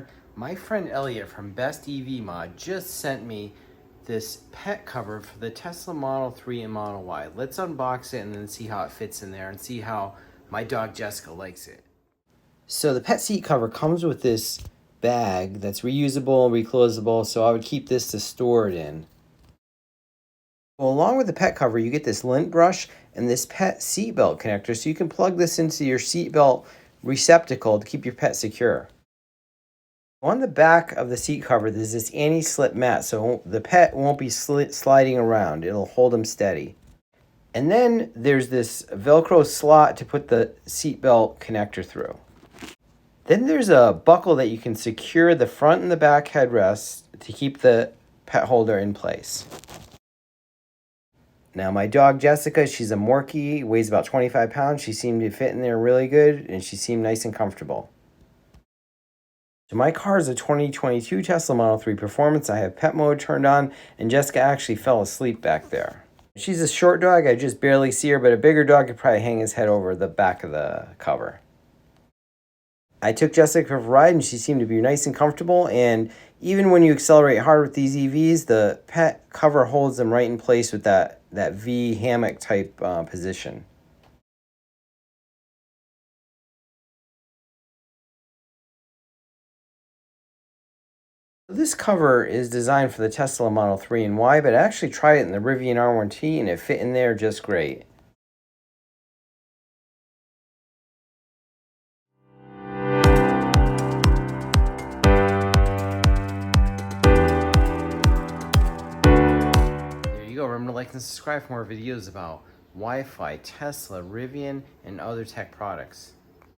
here. My friend Elliot from Best EV Mod just sent me this pet cover for the Tesla Model 3 and Model Y. Let's unbox it and then see how it fits in there and see how my dog Jessica likes it. So the pet seat cover comes with this bag that's reusable and reclosable, so I would keep this to store it in. Well, along with the pet cover, you get this lint brush and this pet seatbelt connector, so you can plug this into your seatbelt receptacle to keep your pet secure. On the back of the seat cover, there's this anti-slip mat, so the pet won't be sliding around. It'll hold him steady. And then there's this Velcro slot to put the seatbelt connector through. Then there's a buckle that you can secure the front and the back headrests to keep the pet holder in place. Now my dog Jessica, she's a Morkie, weighs about 25 pounds. She seemed to fit in there really good and she seemed nice and comfortable. So my car is a 2022 Tesla Model 3 Performance. I have pet mode turned on and Jessica actually fell asleep back there. She's a short dog, I just barely see her, but a bigger dog could probably hang his head over the back of the cover. I took Jessica for a ride and she seemed to be nice and comfortable, and even when you accelerate hard with these EVs, the pet cover holds them right in place with that V hammock type position. This cover is designed for the Tesla Model 3 and Y, but I actually tried it in the Rivian R1T and it fit in there just great. There you go. Remember to like and subscribe for more videos about Wi-Fi, Tesla, Rivian, and other tech products.